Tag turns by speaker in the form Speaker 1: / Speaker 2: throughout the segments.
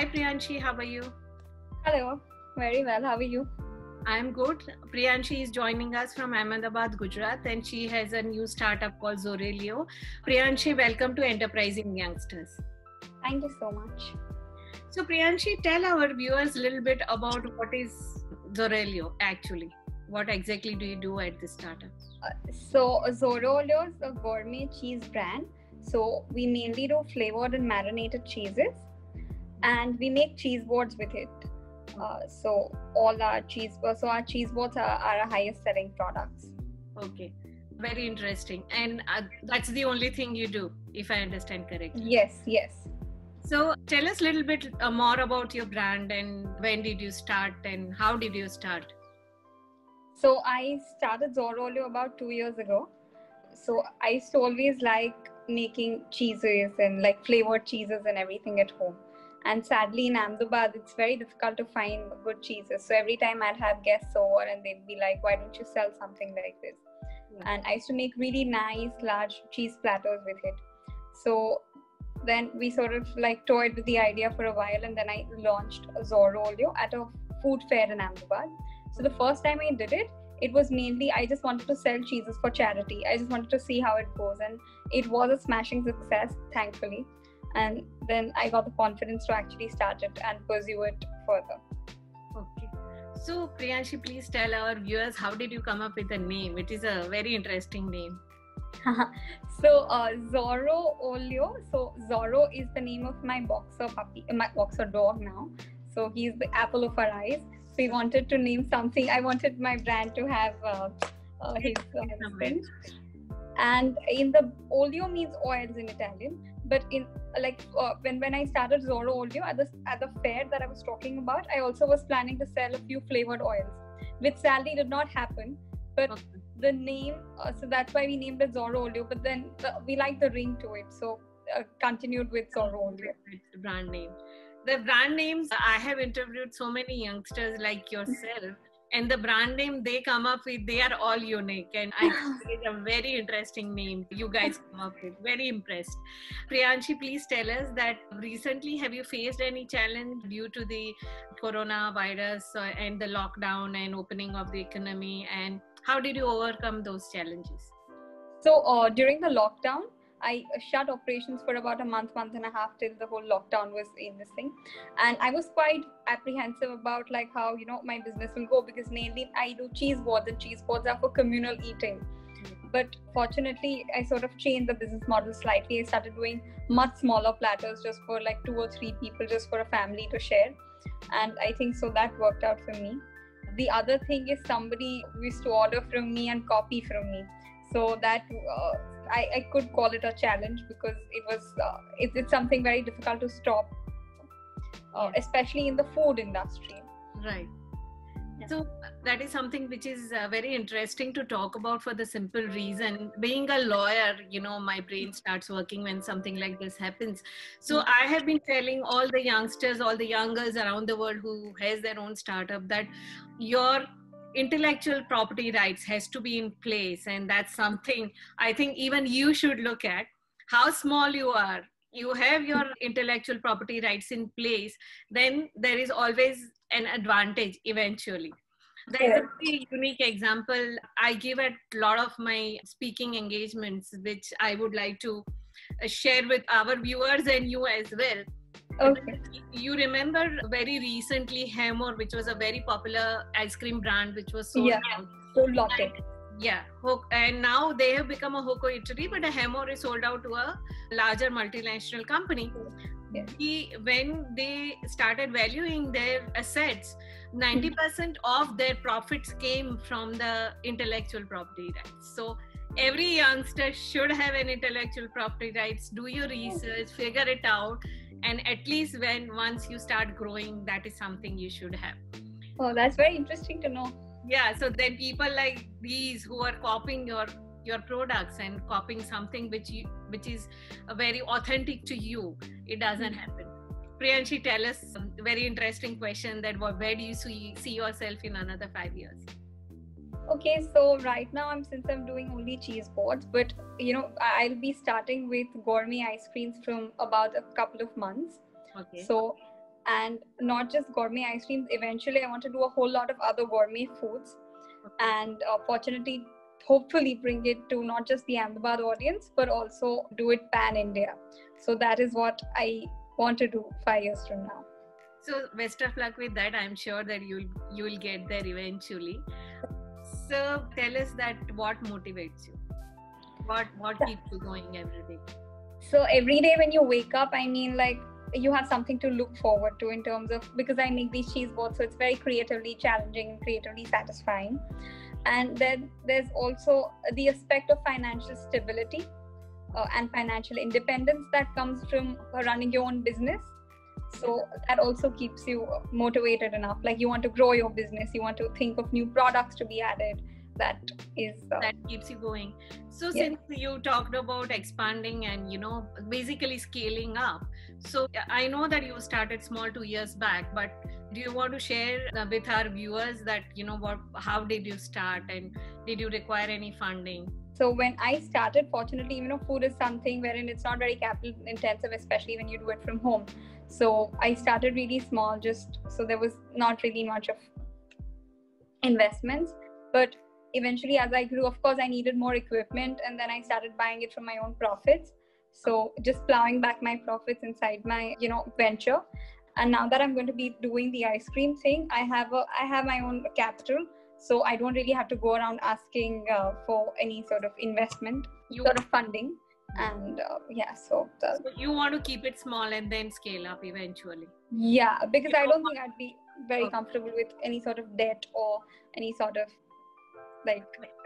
Speaker 1: Hi Priyanshi, how are you?
Speaker 2: Hello, very well. How are you?
Speaker 1: I'm good. Priyanshi is joining us from Ahmedabad, Gujarat, and she has a new startup called Zorelio. Priyanshi, welcome to Enterprising Youngsters.
Speaker 2: Thank you so much.
Speaker 1: So Priyanshi, tell our viewers a little bit about what is Zorelio actually. What exactly do you do at this startup?
Speaker 2: Zorolio is a gourmet cheese brand. So we mainly do flavored and marinated cheeses, and we make cheese boards with it. Our cheese boards are our highest selling products.
Speaker 1: Okay, very interesting. And that's the only thing you do, if I understand correctly.
Speaker 2: Yes.
Speaker 1: So tell us a little bit more about your brand and when did you start and how did you start?
Speaker 2: So I started Zorolio about 2 years ago. So I used to always like making cheeses and like flavored cheeses and everything at home. And sadly in Ahmedabad, it's very difficult to find good cheeses. So every time I'd have guests over and they'd be like, why don't you sell something like this? Yeah. And I used to make really nice, large cheese platters with it. So then we sort of like toyed with the idea for a while, and then I launched Zorolio at a food fair in Ahmedabad. So the first time I did it, it was mainly I just wanted to sell cheeses for charity. I just wanted to see how it goes, and it was a smashing success, thankfully. And then I got the confidence to actually start it and pursue it further.
Speaker 1: Okay. So Priyanshi, please tell our viewers, how did you come up with the name? It is a very interesting name.
Speaker 2: Zorolio. So Zorro is the name of my boxer puppy, my boxer dog now. So he's the apple of our eyes. So we wanted to name something. I wanted my brand to have his thing. And in the olio means oils in Italian. But in when I started Zorro Olio at the fair that I was talking about, I also was planning to sell a few flavored oils, which sadly did not happen. But the name, so that's why we named it Zorro Olio. But then we like the ring to it, so continued with Zorro Olio.
Speaker 1: The brand name. The brand names, I have interviewed so many youngsters like yourself, and the brand name they come up with, they are all unique, and I think it's a very interesting name you guys come up with. Very impressed. Priyanshi, please tell us that recently have you faced any challenge due to the coronavirus and the lockdown and opening of the economy, and how did you overcome those challenges?
Speaker 2: So during the lockdown, I shut operations for about a month and a half till the whole lockdown was in this thing. And I was quite apprehensive about like how, my business will go, because mainly I do cheese boards, and cheese boards are for communal eating. But fortunately, I sort of changed the business model slightly. I started doing much smaller platters just for like 2 or 3 people, just for a family to share. And I think so that worked out for me. The other thing is somebody used to order from me and copy from me. So that I could call it a challenge, because it was it's something very difficult to stop, especially in the food industry.
Speaker 1: Right. Yeah. So that is something which is very interesting to talk about, for the simple reason, being a lawyer, my brain starts working when something like this happens. So I have been telling all the youngsters, all the youngers around the world who has their own startup, that your intellectual property rights has to be in place, and that's something I think even you should look at. How small you are, you have your intellectual property rights in place, then there is always an advantage eventually. There is a very unique example I give at a lot of my speaking engagements, which I would like to share with our viewers and you as well.
Speaker 2: Okay.
Speaker 1: You remember very recently Hemor, which was a very popular ice cream brand, which was sold out.
Speaker 2: Sold out.
Speaker 1: Yeah, and now they have become a Hoko eatery, but a Hemor is sold out to a larger multinational company. Yes. When they started valuing their assets, 90% of their profits came from the intellectual property rights. So every youngster should have an intellectual property rights. Do your research, figure it out, and at least once you start growing, that is something you should have.
Speaker 2: Oh, that's very interesting to know.
Speaker 1: Yeah, so then people like these who are copying your products and copying something which is very authentic to you, it doesn't happen. Priyanshi, tell us a very interesting question, that where do you see yourself in another 5 years?
Speaker 2: Okay, so right now since I'm doing only cheese boards, but I'll be starting with gourmet ice creams from about a couple of months.
Speaker 1: Okay.
Speaker 2: So and not just gourmet ice creams. Eventually, I want to do a whole lot of other gourmet foods, and fortunately, hopefully bring it to not just the Ahmedabad audience, but also do it pan India. So that is what I want to do 5 years from now.
Speaker 1: So best of luck with that. I'm sure that you'll get there eventually. So tell us that what motivates you? What keeps you going every day?
Speaker 2: So every day when you wake up, I mean, like, you have something to look forward to in terms of, because I make these cheese boards, so it's very creatively challenging and creatively satisfying. And then there's also the aspect of financial stability and financial independence that comes from running your own business. So that also keeps you motivated enough. Like, you want to grow your business, you want to think of new products to be added. That
Speaker 1: keeps you going. So since you talked about expanding and basically scaling up, so I know that you started small 2 years back, but do you want to share with our viewers that how did you start, and did you require any funding?
Speaker 2: So when I started, fortunately, food is something wherein it's not very capital intensive, especially when you do it from home. So I started really small, so there was not really much of investments. But eventually, as I grew, of course, I needed more equipment, and then I started buying it from my own profits. So just plowing back my profits inside my, venture. And now that I'm going to be doing the ice cream thing, I have my own capital. So I don't really have to go around asking for any sort of investment, sort of funding. And so
Speaker 1: you want to keep it small and then scale up eventually.
Speaker 2: Yeah, because I don't think I'd be very comfortable with any sort of debt or any sort of like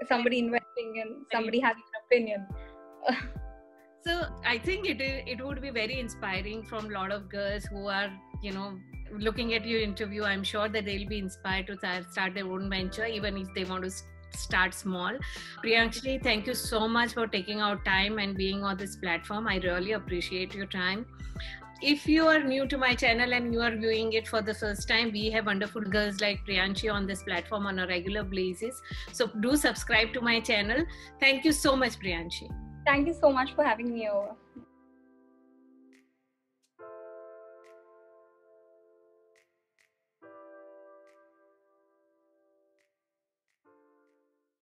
Speaker 2: somebody investing and somebody having an opinion.
Speaker 1: So I think it would be very inspiring from a lot of girls who are, looking at your interview. I'm sure that they'll be inspired to start their own venture, even if they want to start small. Priyanshi, thank you so much for taking out time and being on this platform. I really appreciate your time. If you are new to my channel and you are viewing it for the first time, we have wonderful girls like Priyanshi on this platform on a regular basis. So do subscribe to my channel. Thank you so much, Priyanshi.
Speaker 2: Thank you so much for having me over.